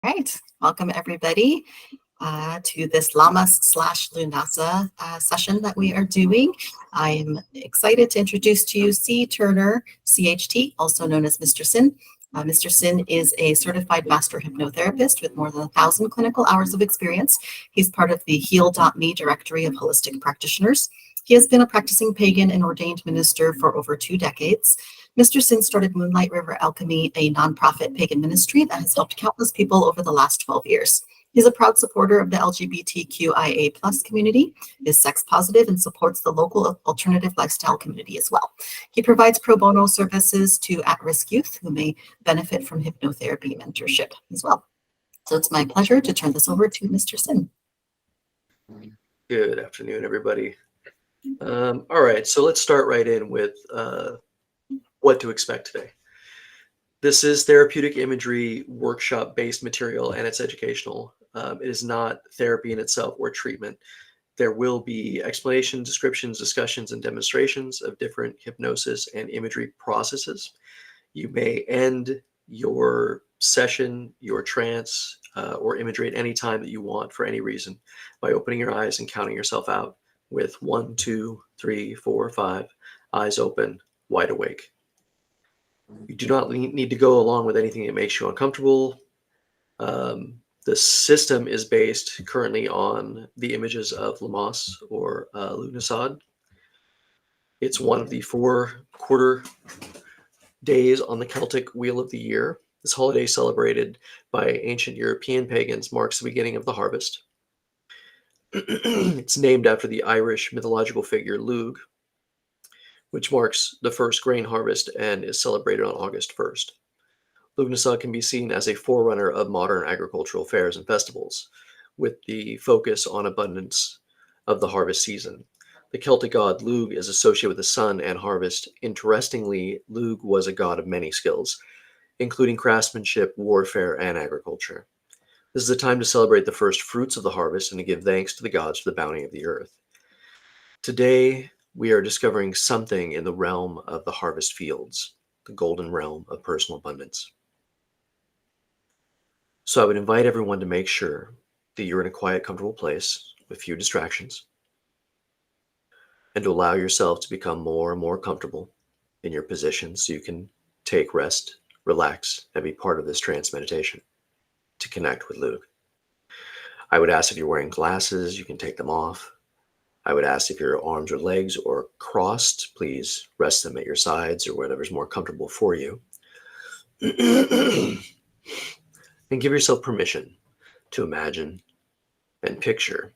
Right. Welcome, everybody, to this Lamas/Lughnasadh session that we are doing. I'm excited to introduce to you C. Turner, CHT, also known as Mr. Sin. Mr. Sin is a certified master hypnotherapist with more than 1,000 clinical hours of experience. He's part of the Heal.me directory of holistic practitioners. He has been a practicing pagan and ordained minister for over 2 decades. Mr. Sin started Moonlight River Alchemy, a nonprofit pagan ministry that has helped countless people over the last 12 years. He's a proud supporter of the LGBTQIA plus community, is sex positive, and supports the local alternative lifestyle community as well. He provides pro bono services to at-risk youth who may benefit from hypnotherapy mentorship as well. So it's my pleasure to turn this over to Mr. Sin. Good afternoon, everybody. All right, so let's start right in with what to expect today. This is therapeutic imagery workshop-based material, and it's educational. It is not therapy in itself or treatment. There will be explanations, descriptions, discussions, and demonstrations of different hypnosis and imagery processes. You may end your session, your trance, or imagery at any time that you want for any reason by opening your eyes and counting yourself out with 1, 2, 3, 4, 5, eyes open, wide awake. You do not need to go along with anything that makes you uncomfortable. The system is based currently on the images of Lamas or Lughnasadh. It's one of the 4 quarter days on the Celtic Wheel of the Year. This holiday, celebrated by ancient European pagans, marks the beginning of the harvest. It's named after the Irish mythological figure Lugh, which marks the first grain harvest and is celebrated on August 1st. Lughnasadh can be seen as a forerunner of modern agricultural fairs and festivals, with the focus on abundance of the harvest season. The Celtic god Lugh is associated with the sun and harvest. Interestingly, Lugh was a god of many skills, including craftsmanship, warfare, and agriculture. This is a time to celebrate the first fruits of the harvest and to give thanks to the gods for the bounty of the earth. Today, we are discovering something in the realm of the harvest fields, the golden realm of personal abundance. So I would invite everyone to make sure that you're in a quiet, comfortable place with few distractions, and to allow yourself to become more and more comfortable in your position so you can take rest, relax, and be part of this trance meditation to connect with Lugh. I would ask if you're wearing glasses, you can take them off. I would ask if your arms or legs are crossed, please rest them at your sides or whatever's more comfortable for you. And give yourself permission to imagine and picture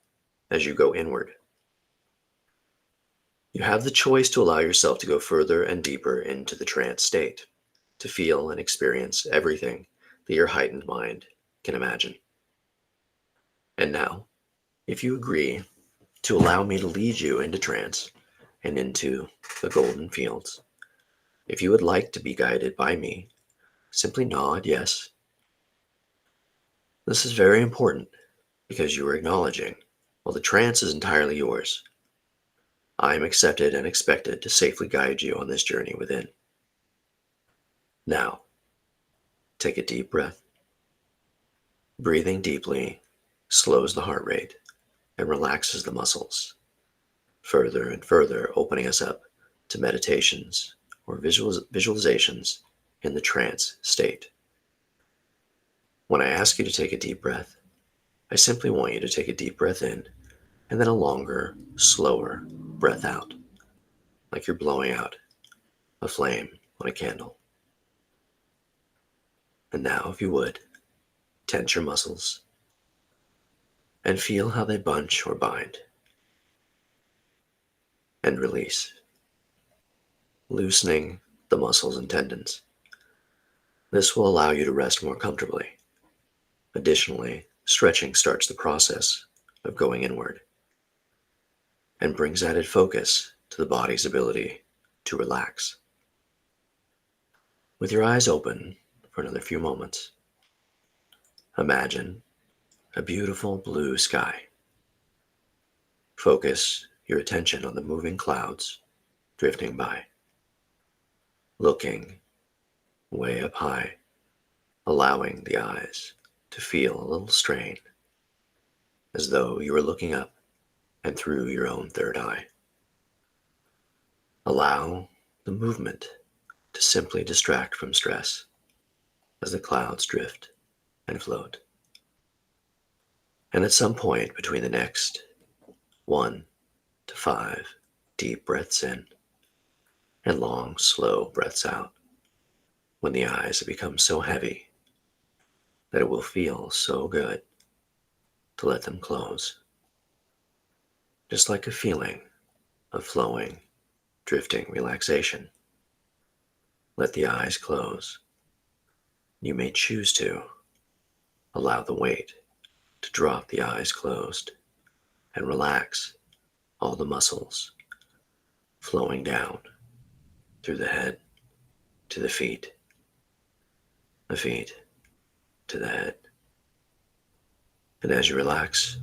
as you go inward. You have the choice to allow yourself to go further and deeper into the trance state, to feel and experience everything that your heightened mind can imagine. And now, if you agree to allow me to lead you into trance and into the golden fields, if you would like to be guided by me, simply nod yes. This is very important because you are acknowledging, while the trance is entirely yours, I am accepted and expected to safely guide you on this journey within. Now, take a deep breath. Breathing deeply slows the heart rate and relaxes the muscles, further and further opening us up to meditations or visualizations in the trance state. When I ask you to take a deep breath, I simply want you to take a deep breath in and then a longer, slower breath out, like you're blowing out a flame on a candle. And now, if you would, tense your muscles and feel how they bunch or bind and release, loosening the muscles and tendons. This will allow you to rest more comfortably. Additionally, stretching starts the process of going inward and brings added focus to the body's ability to relax. With your eyes open for another few moments, imagine a beautiful blue sky. Focus your attention on the moving clouds drifting by, looking way up high, allowing the eyes to feel a little strain, as though you were looking up and through your own third eye. Allow the movement to simply distract from stress as the clouds drift and float. And at some point between the next 1 to 5 deep breaths in and long, slow breaths out, when the eyes have become so heavy that it will feel so good to let them close, just like a feeling of flowing, drifting relaxation. Let the eyes close. You may choose to allow the weight to drop the eyes closed and relax all the muscles flowing down through the head to the feet to the head. And as you relax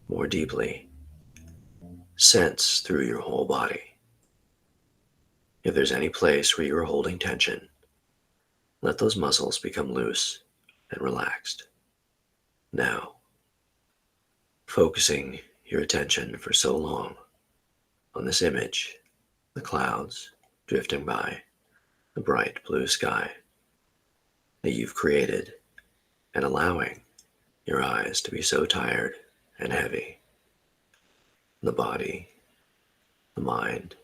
more deeply, sense through your whole body. If there's any place where you are holding tension, let those muscles become loose and relaxed. Now, focusing your attention for so long on this image, the clouds drifting by, the bright blue sky that you've created, and allowing your eyes to be so tired and heavy. The body, the mind,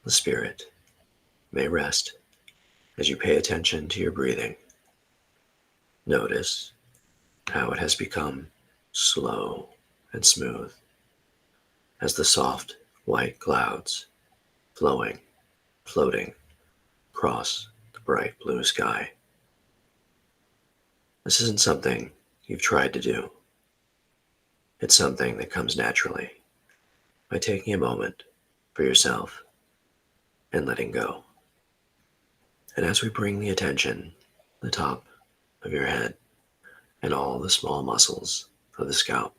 the spirit may rest as you pay attention to your breathing. Notice how it has become slow and smooth as the soft white clouds floating across the bright blue sky. This isn't something you've tried to do. It's something that comes naturally by taking a moment for yourself and letting go. And as we bring the attention to the top of your head and all the small muscles of the scalp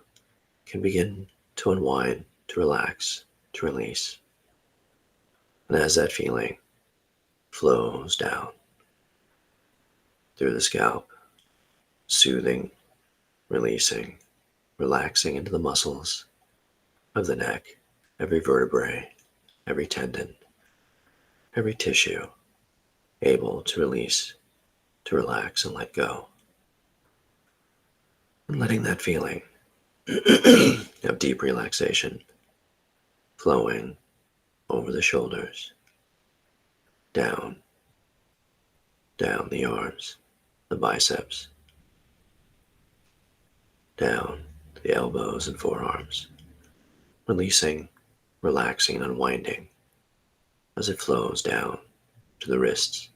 can begin to unwind, to relax, to release. And as that feeling flows down through the scalp, soothing, releasing, relaxing into the muscles of the neck, every vertebrae, every tendon, every tissue, able to release, to relax and let go. And letting that feeling of deep relaxation flowing over the shoulders, down the arms, the biceps, down the elbows and forearms, releasing, relaxing, and unwinding as it flows down to the wrists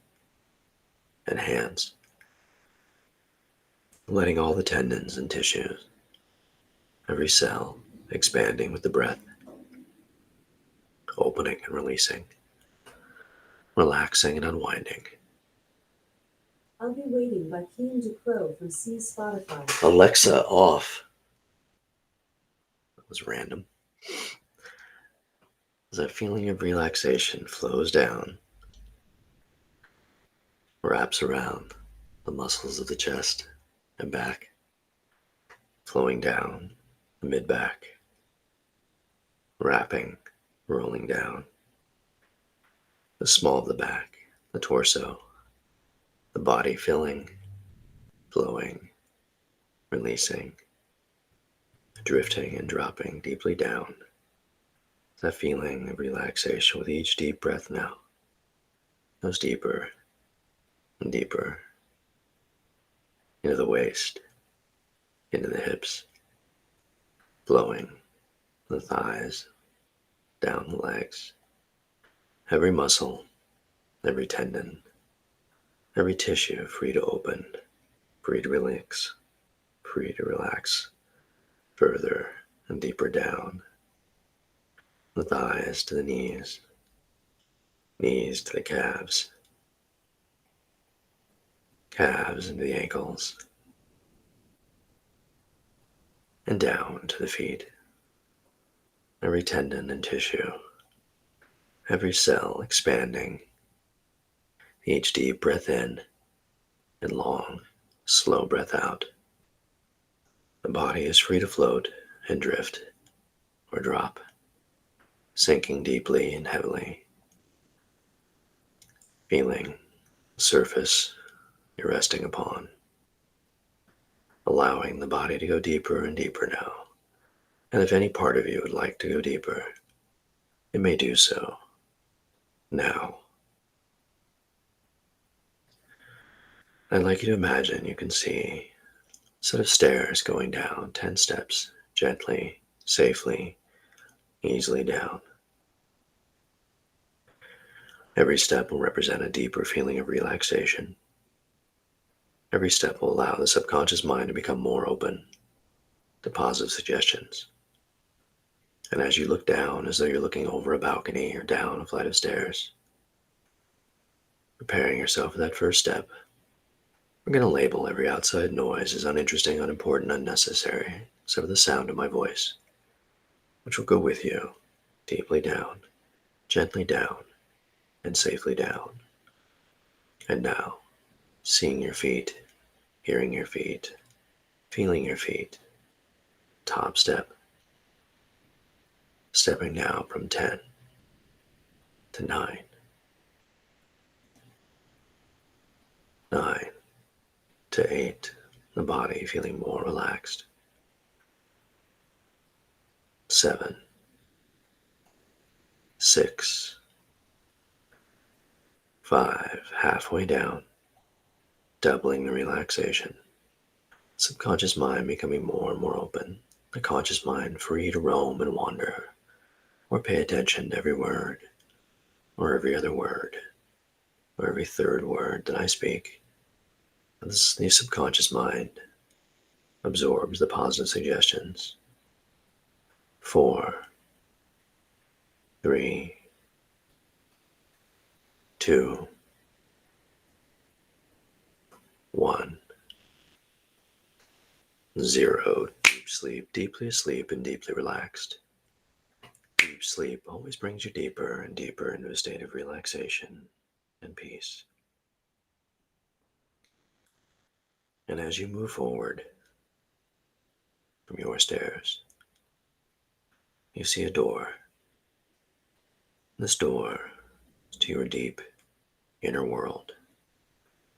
and hands, letting all the tendons and tissues, every cell expanding with the breath, opening and releasing, relaxing and unwinding. I'll be waiting by Keen to Crow from C Spotify. Alexa off. That was random. As that feeling of relaxation flows down, wraps around the muscles of the chest and back, flowing down the mid-back, wrapping, rolling down the small of the back, the torso, the body filling, flowing, releasing, drifting and dropping deeply down. That feeling of relaxation with each deep breath now goes deeper and deeper into the waist, into the hips, flowing the thighs, down the legs, every muscle, every tendon, every tissue free to open, free to relax, further and deeper down, the thighs to the knees, knees to the calves, calves into the ankles, and down to the feet. Every tendon and tissue, every cell expanding, each deep breath in and long, slow breath out, The body is free to float and drift or drop, sinking deeply and heavily, feeling the surface you're resting upon, allowing the body to go deeper and deeper now. And if any part of you would like to go deeper, it may do so now. I'd like you to imagine you can see a set of stairs going down 10 steps, gently, safely, easily down. Every step will represent a deeper feeling of relaxation. Every step will allow the subconscious mind to become more open to positive suggestions. And as you look down, as though you're looking over a balcony or down a flight of stairs, preparing yourself for that first step, we're going to label every outside noise as uninteresting, unimportant, unnecessary, except for the sound of my voice, which will go with you deeply down, gently down, and safely down. And now, seeing your feet, hearing your feet, feeling your feet, top step, stepping down from 10 to 9, 9 to 8, the body feeling more relaxed, 7, 6, 5, halfway down, doubling the relaxation, subconscious mind becoming more and more open, the conscious mind free to roam and wander, or pay attention to every word, or every other word, or every third word that I speak. The subconscious mind absorbs the positive suggestions. 4, 3, 2, 1, 0. Deep sleep, deeply asleep and deeply relaxed. Deep sleep always brings you deeper and deeper into a state of relaxation and peace. And as you move forward from your stairs, you see a door. This door is to your deep inner world.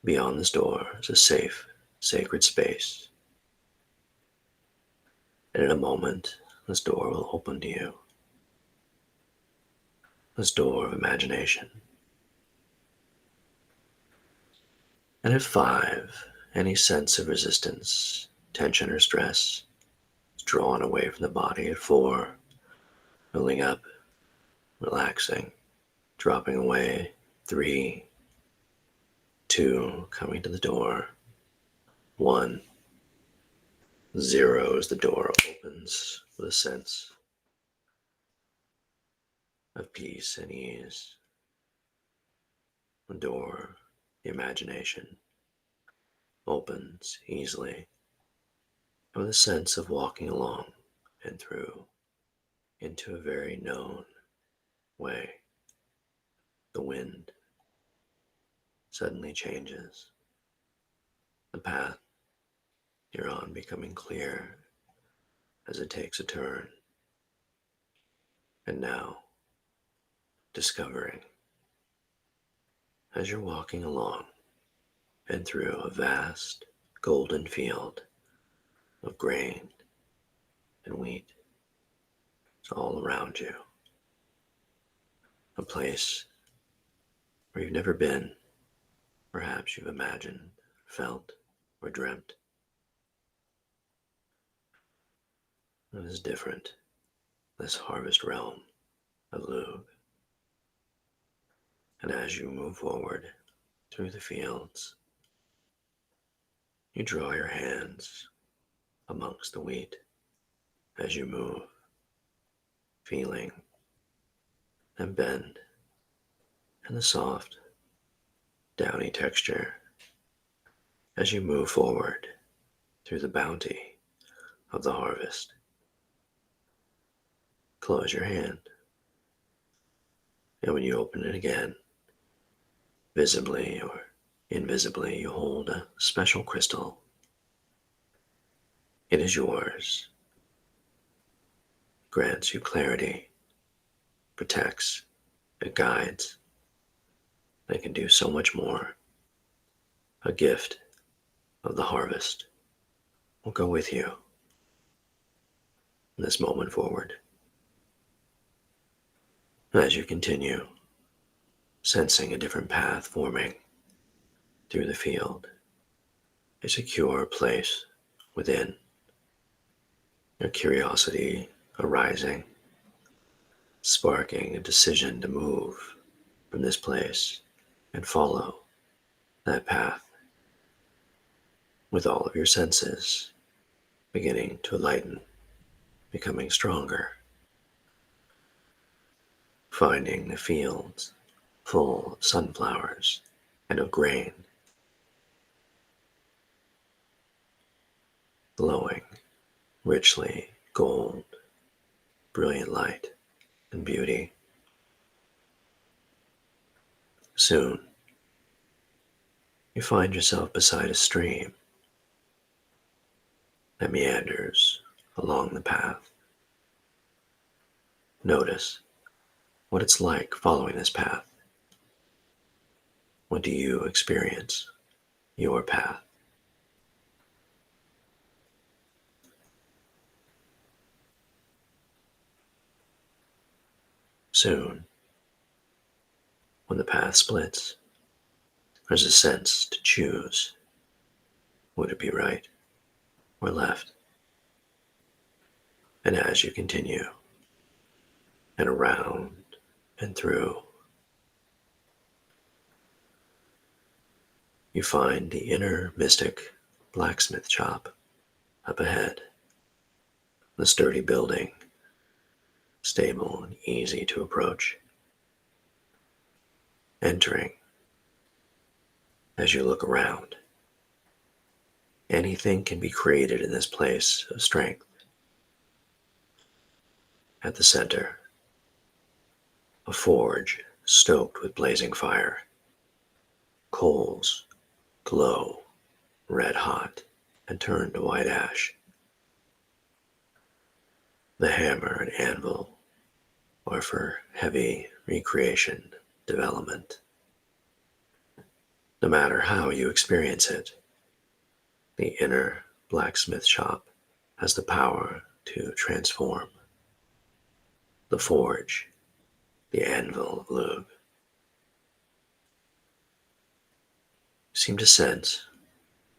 Beyond this door is a safe, sacred space. And in a moment, this door will open to you. This door of imagination. And at 5, any sense of resistance, tension, or stress is drawn away from the body. At 4, building up, relaxing, dropping away. 3, 2, coming to the door. 1, 0 as the door opens with a sense of peace and ease. The door, the imagination, opens easily with a sense of walking along and through into a very known way. The wind suddenly changes, the path you're on becoming clear as it takes a turn, and now discovering as you're walking along and through a vast golden field of grain and wheat. It's all around you. A place where you've never been, perhaps you've imagined, felt, or dreamt. It is different, this harvest realm of Lugh. And as you move forward through the fields, you draw your hands amongst the wheat as you move, feeling them bend and the soft, downy texture as you move forward through the bounty of the harvest. Close your hand, and when you open it again, visibly or invisibly, you hold a special crystal It is yours. Grants you clarity, protects, it guides. They can do so much more. A gift of the harvest will go with you from this moment forward. As you continue, sensing a different path forming through the field, a secure place within, your curiosity arising, sparking a decision to move from this place and follow that path with all of your senses beginning to lighten, becoming stronger, finding the fields full of sunflowers and of grain, glowing richly gold, brilliant light and beauty. Soon, you find yourself beside a stream that meanders along the path. Notice what it's like following this path. What do you experience your path? Soon, when the path splits, there's a sense to choose. Would it be right or left? And as you continue, and around and through, you find the inner mystic blacksmith shop up ahead. The sturdy building, stable and easy to approach. Entering, as you look around, anything can be created in this place of strength. At the center, a forge stoked with blazing fire. Coals glow red hot and turn to white ash. The hammer and anvil are for heavy recreation development. No matter how you experience it, the inner blacksmith shop has the power to transform. The forge, the anvil of Lugh, seem to sense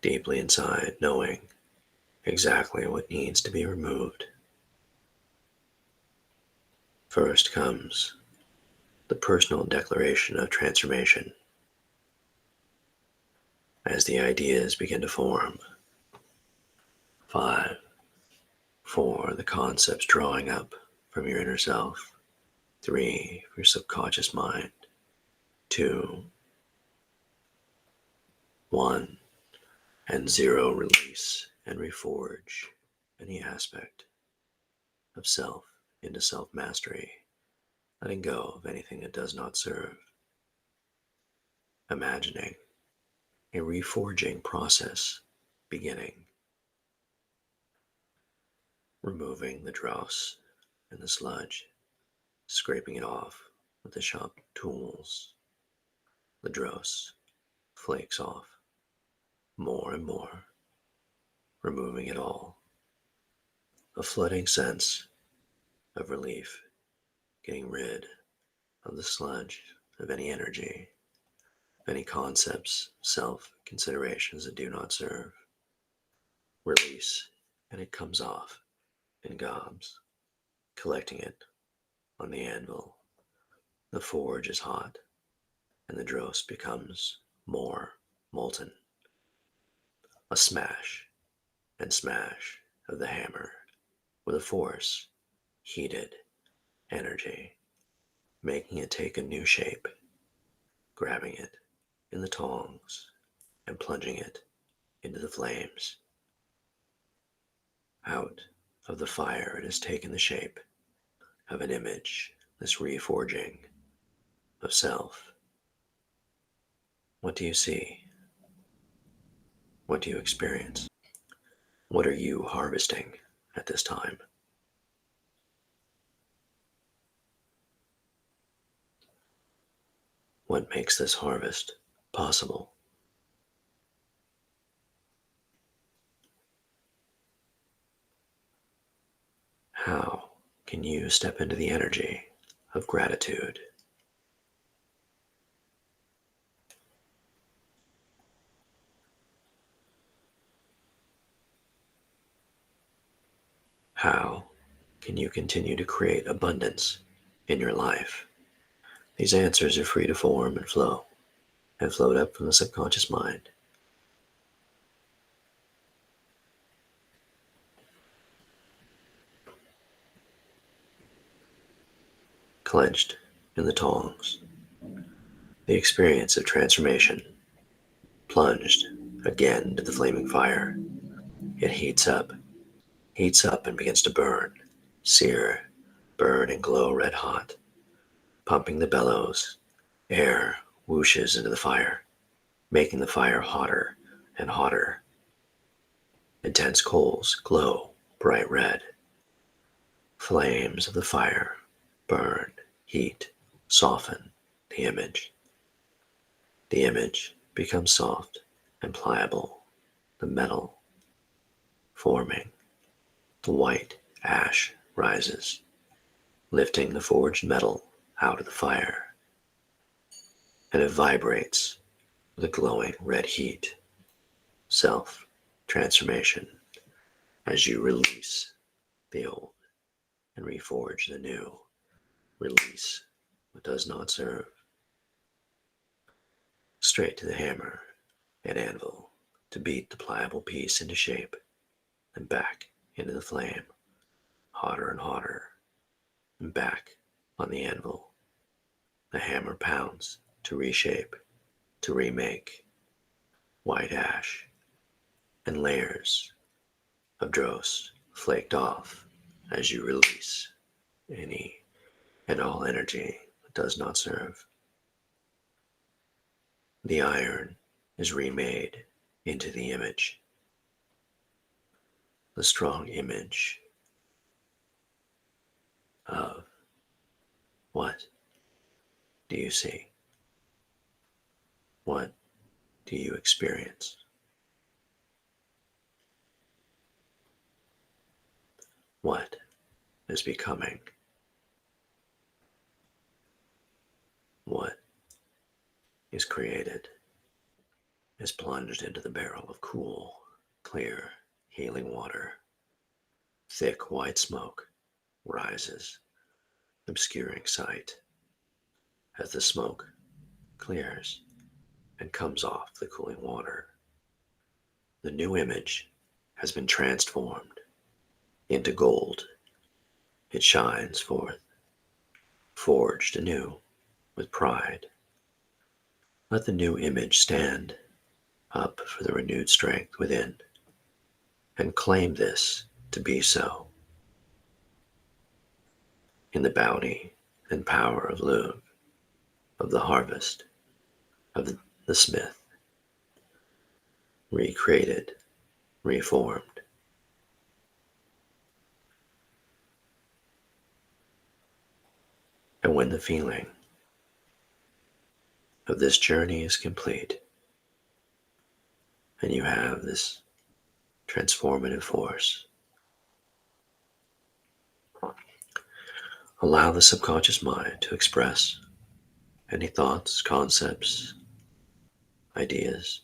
deeply inside, knowing exactly what needs to be removed. First comes the personal declaration of transformation. As the ideas begin to form, 5, 4, the concepts drawing up from your inner self, 3, your subconscious mind, 2, 1, and 0, release and reforge any aspect of self into self-mastery, letting go of anything that does not serve, imagining a reforging process beginning, removing the dross and the sludge, scraping it off with the sharp tools. The dross flakes off more and more, removing it all. A flooding sense of relief, getting rid of the sludge, of any energy, of any concepts, self-considerations that do not serve. Release, and it comes off in gobs, collecting it on the anvil. The forge is hot, and the dross becomes more molten. A smash and smash of the hammer with a force, heated energy, making it take a new shape, grabbing it in the tongs and plunging it into the flames. Out of the fire, it has taken the shape of an image, this reforging of self. What do you see? What do you experience? What are you harvesting at this time? What makes this harvest possible? How can you step into the energy of gratitude? How can you continue to create abundance in your life? These answers are free to form and flow, and float up from the subconscious mind. Clenched in the tongs, the experience of transformation, plunged again into the flaming fire. It heats up and begins to burn, sear, burn and glow red hot. Pumping the bellows, air whooshes into the fire, making the fire hotter and hotter. Intense coals glow bright red. Flames of the fire burn, heat, soften the image. The image becomes soft and pliable, the metal forming. The white ash rises, lifting the forged metal out of the fire, and it vibrates with a glowing red heat. Self-transformation as you release the old and reforge the new. Release what does not serve. Straight to the hammer and anvil to beat the pliable piece into shape, and back into the flame, hotter and hotter, and back on the anvil. The hammer pounds to reshape, to remake. White ash and layers of dross flaked off as you release any and all energy that does not serve. The iron is remade into the image, the strong image of what do you see? What do you experience? What is becoming? What is created is plunged into the barrel of cool, clear, healing water. Thick white smoke rises, obscuring sight. As the smoke clears and comes off the cooling water, the new image has been transformed into gold. It shines forth, forged anew with pride. Let the new image stand up for the renewed strength within, and claim this to be so. In the bounty and power of Lugh, of the harvest, of the smith, recreated, reformed. And when the feeling of this journey is complete, and you have this transformative force, allow the subconscious mind to express any thoughts, concepts, ideas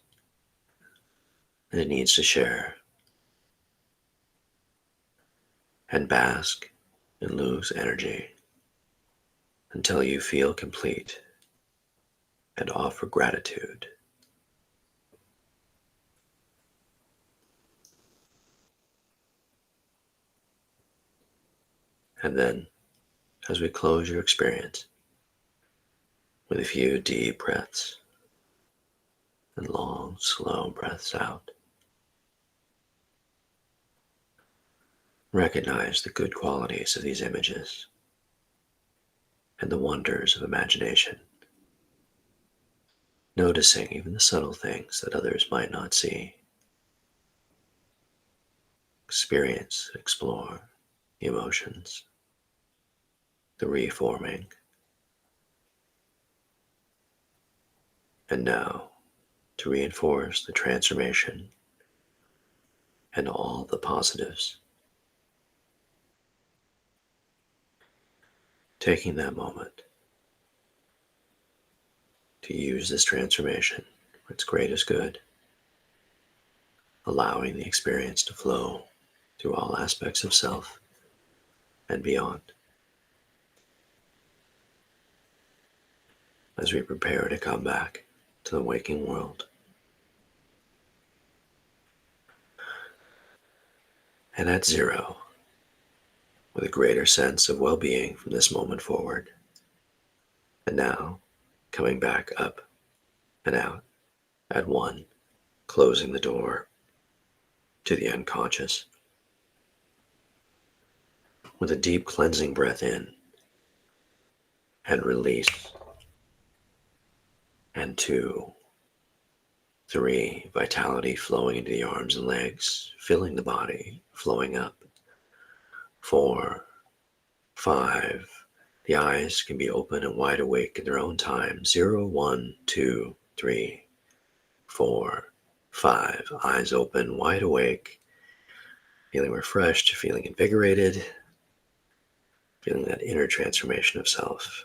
that it needs to share, and bask in Lugh's energy until you feel complete, and offer gratitude. And then, as we close your experience with a few deep breaths and long, slow breaths out, recognize the good qualities of these images and the wonders of imagination, noticing even the subtle things that others might not see. experience, explore the emotions, the reforming. And now, to reinforce the transformation and all the positives, taking that moment to use this transformation for its greatest good, allowing the experience to flow through all aspects of self and beyond. As we prepare to come back to the waking world. And at 0, with a greater sense of well-being from this moment forward. And now, coming back up and out at 1, closing the door to the unconscious. With a deep cleansing breath in and release. And 2, 3, vitality flowing into the arms and legs, filling the body, flowing up. 4, 5, the eyes can be open and wide awake in their own time. 0, 1, 2, 3, 4, 5, eyes open, wide awake, feeling refreshed, feeling invigorated, feeling that inner transformation of self.